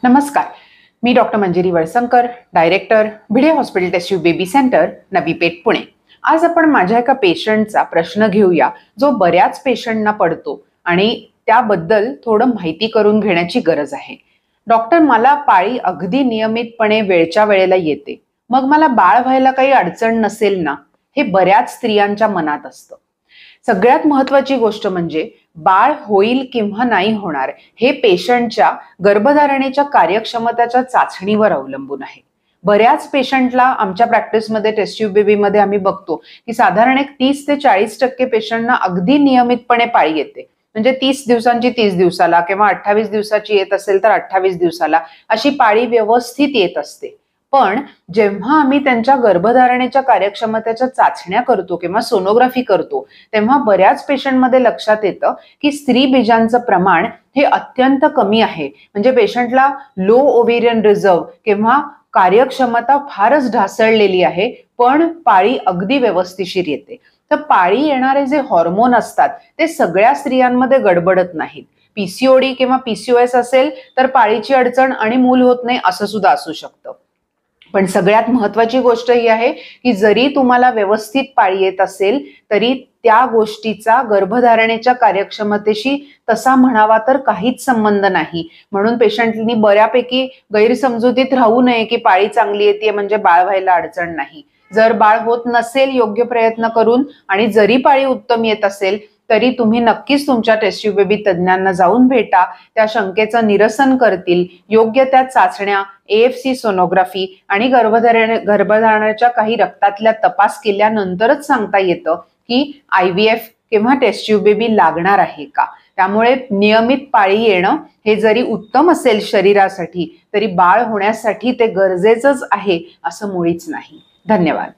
नमस्कार, मी doctor Manjiri Walsankar, director Bhide hospital test tube baby centre, Navi Peth, Pune. आज आपण माझ्या एका पेशंटचा प्रश्न घेऊया जो बऱ्याच पेशंटना पडतो आणि त्याबद्दल थोडं माहिती करून घेण्याची गरज आहे. डॉक्टर, मला पाळी अगदी नियमितपणे वेळच्या वेळेला येते, मग मला बाळ व्हायला काही अडचण नसेल ना? हे बऱ्याच स्त्रियांच्या मनात असतं. सगळ्यात महत्वाची गोष्ट म्हणजे बाळ होईल किंवा नाही होणार हे पेशंटच्या गर्भधारणेच्या कार्यक्षमतेच्या चाचणीवर अवलंबून आहे. बऱ्याच पेशंटला आमच्या प्रॅक्टिसमध्ये टेस्ट ट्यूब बेबीमध्ये आम्ही बघतो की साधारण एक 30 ते 40% पेशंटना अगदी नियमितपणे पाळी येते. म्हणजे 30 दिवसांची 30 दिवसाला किंवा 28 दिवसाची येत असेल तर 28 दिवसाला अशी पाळी व्यवस्थित येत असते. पण जेव्हा आम्ही त्यांच्या गर्भधारणेच्या कार्यक्षमतेच्या चाचण्या करतो किंवा सोनोग्राफी करतो तेव्हा बऱ्याच पेशंटमध्ये लक्षात येतं की स्त्री बीजांचं प्रमाण हे अत्यंत कमी आहे. म्हणजे पेशंटला लो ओव्हेरियन रिझर्व किंवा कार्यक्षमता फारच ढासळलेली आहे, पण पाळी अगदी व्यवस्थिशीर येते. तर पाळी येणारे जे हॉर्मोन असतात ते सगळ्या स्त्रियांमध्ये गडबडत नाहीत. पीसीओडी किंवा पीसीओएस असेल तर पाळीची अडचण आणि मूल होत नाही असं सुद्धा असू शकतं. पण सगळ्यात महत्वाची गोष्ट ही आहे की जरी तुम्हाला व्यवस्थित पाळी येत असेल तरी त्या गोष्टीचा गर्भधारणेच्या कार्यक्षमतेशी तसा म्हणावा तर काहीच संबंध नाही. म्हणून पेशंटनी बऱ्यापैकी गैरसमजुतीत राहू नये की पाळी चांगली येते म्हणजे बाळ व्हायला अडचण नाही. जर बाळ होत नसेल योग्य प्रयत्न करून आणि जरी पाळी उत्तम येत असेल तरी तुम्ही नक्कीच तुमच्या टेस्ट ट्यूब बेबी तज्ञांना जाऊन भेटा. त्या शंकेचं निरसन करतील. योग्य त्या चाचण्या, AFC सोनोग्राफी आणि गर्भधारणाच्या काही रक्तातल्या तपास केल्यानंतरच सांगता येतं की IVF किंवा टेस्ट ट्यूब बेबी लागणार आहे का. त्यामुळे नियमित पाळी येणं हे जरी उत्तम असेल शरीरासाठी तरी बाळ होण्यासाठी ते गरजेचंच आहे असं मुळीच नाही. धन्यवाद.